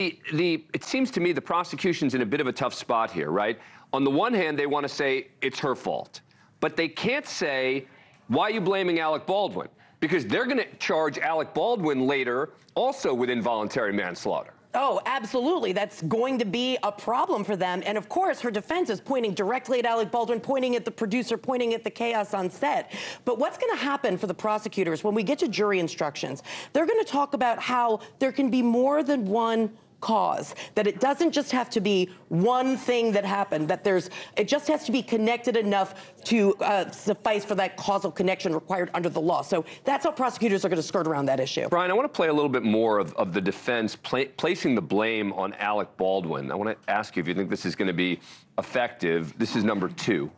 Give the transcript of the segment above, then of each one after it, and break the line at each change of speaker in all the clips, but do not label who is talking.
It seems to me the prosecution's in a bit of a tough spot here, right? On the one hand, they want to say it's her fault, but they can't say, why are you blaming Alec Baldwin? Because they're going to charge Alec Baldwin later also with involuntary manslaughter.
Oh, absolutely. That's going to be a problem for them. And of course, her defense is pointing directly at Alec Baldwin, pointing at the producer, pointing at the chaos on set. But what's going to happen for the prosecutors when we get to jury instructions? They're going to talk about how there can be more than one cause, that it doesn't just have to be one thing that happened, that it just has to be connected enough to suffice for that causal connection required under the law. So that's how prosecutors are going to skirt around that issue.
Brian, I want to play a little bit more of the defense placing the blame on Alec Baldwin. I want to ask you if you think this is going to be effective. This is number 2.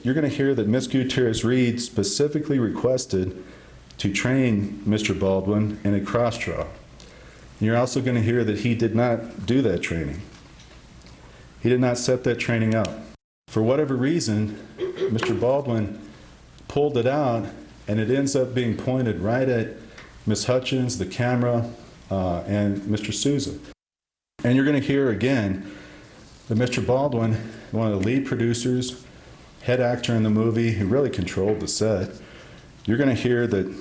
You're going to hear that Ms. Gutierrez-Reed specifically requested to train Mr. Baldwin in a cross-draw. You're also going to hear that he did not do that training. He did not set that training up. For whatever reason, Mr. Baldwin pulled it out, and it ends up being pointed right at Ms. Hutchins, the camera, and Mr. Souza. And you're going to hear again that Mr. Baldwin, one of the lead producers, head actor in the movie, who really controlled the set, you're going to hear that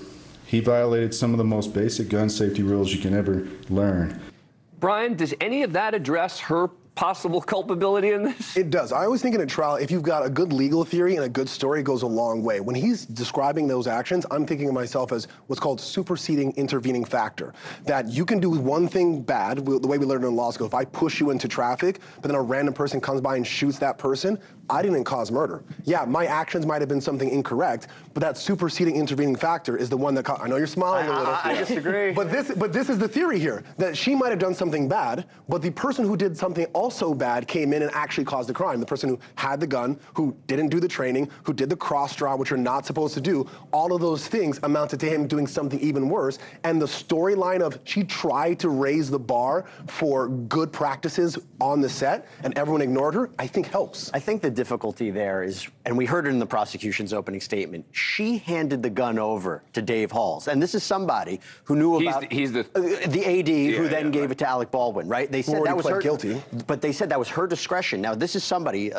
he violated some of the most basic gun safety rules you can ever learn.
Brian, does any of that address her possible culpability in this?
It does. I always think in a trial, if you've got a good legal theory and a good story, it goes a long way. When he's describing those actions, I'm thinking of myself as what's called superseding intervening factor. That you can do one thing bad, the way we learned in law school. If I push you into traffic, but then a random person comes by and shoots that person, I didn't cause murder. Yeah, my actions might have been something incorrect, but that superseding intervening factor is the one that I know you're smiling a little.
I disagree.
But this is the theory here, that she might have done something bad, but the person who did something also bad came in and actually caused the crime. The person who had the gun, who didn't do the training, who did the cross draw, which you're not supposed to do, all of those things amounted to him doing something even worse. And the storyline of she tried to raise the bar for good practices on the set and everyone ignored her, I think helps.
I think the difficulty there is, and we heard it in the prosecution's opening statement, she handed the gun over to Dave Halls. And this is somebody who knew about the AD who then gave it to Alec Baldwin, right? They said that was her guilty. But they said that was her discretion. Now, this is somebody,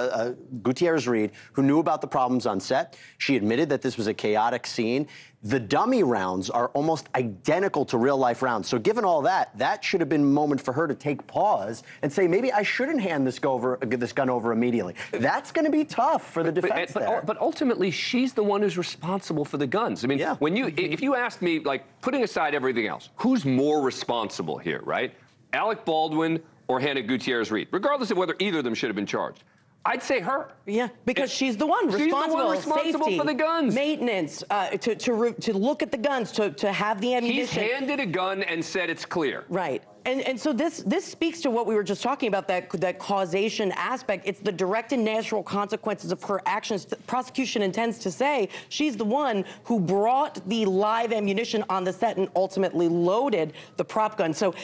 Gutierrez-Reed, who knew about the problems on set. She admitted that this was a chaotic scene. The dummy rounds are almost identical to real-life rounds. So given all that, that should have been a moment for her to take pause and say, maybe I shouldn't hand this gun over immediately. That's going to be tough for the defense there.
But ultimately, she's the one who's responsible for the guns. I mean, if you ask me, like, putting aside everything else, who's more responsible here, right? Alec Baldwin or Hannah Gutierrez-Reed, regardless of whether either of them should have been charged. I'd say her.
Yeah, because she's the one responsible, safety,
for the guns.
Maintenance, to look at the guns, to have the ammunition.
He's handed a gun and said it's clear.
Right. And so this speaks to what we were just talking about, that causation aspect. It's the direct and natural consequences of her actions. The prosecution intends to say she's the one who brought the live ammunition on the set and ultimately loaded the prop gun. So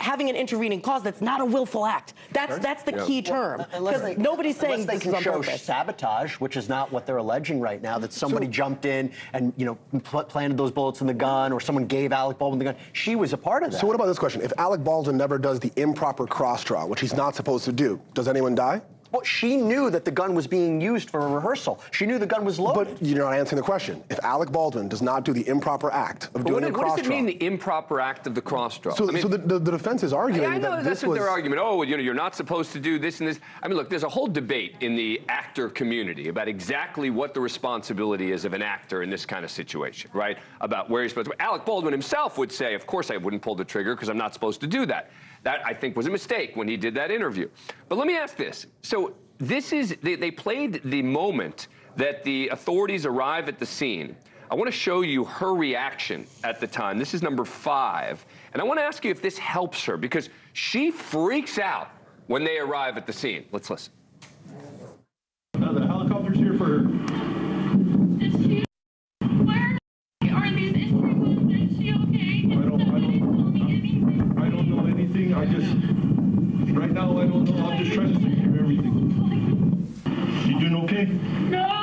having an intervening cause, that's not a willful act. That's the key term. Because nobody's saying this is on purpose.
Sabotage, which is not what they're alleging right now, that somebody jumped in and planted those bullets in the gun, or someone gave Alec Baldwin the gun. She was a part of that.
So what about this question? If Alec Baldwin never does the improper cross draw, which he's not supposed to do, does anyone die?
Well, she knew that the gun was being used for a rehearsal. She knew the gun was loaded.
But you're not answering the question. If Alec Baldwin does not do the improper act of doing a cross draw.
What does it mean, the improper act of the cross draw?
So, the defense is arguing that
that's what their argument. Oh, you're not supposed to do this and this. I mean, look, there's a whole debate in the actor community about exactly what the responsibility is of an actor in this kind of situation, right? About where he's supposed to. Alec Baldwin himself would say, of course I wouldn't pull the trigger because I'm not supposed to do that. That, I think, was a mistake when he did that interview. But let me ask this. So they played the moment that the authorities arrive at the scene. I want to show you her reaction at the time. This is number 5. And I want to ask you if this helps her, because she freaks out when they arrive at the scene. Let's listen.
The helicopter's here for...
Where are these injury wounds? Is she okay?
I don't know anything. Right now I don't know. I'm just trying to secure everything. You doing okay?
No!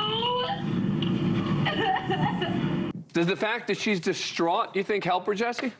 Does the fact that she's distraught, you think, help her, Jesse?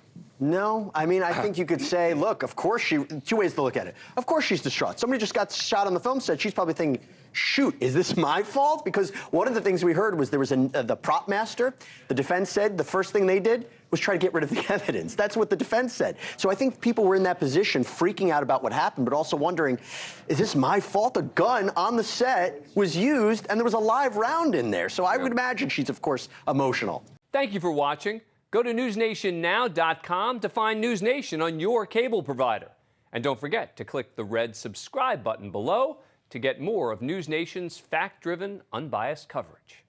No, I mean, I think you could say, look, of course two ways to look at it. Of course she's distraught. Somebody just got shot on the film set. She's probably thinking, shoot, is this my fault? Because one of the things we heard was there was the prop master. The defense said the first thing they did was try to get rid of the evidence. That's what the defense said. So I think people were in that position freaking out about what happened, but also wondering, is this my fault? A gun on the set was used and there was a live round in there. So I would imagine she's, of course, emotional.
Thank you for watching. Go to newsnationnow.com to find NewsNation on your cable provider. And don't forget to click the red subscribe button below to get more of NewsNation's fact-driven, unbiased coverage.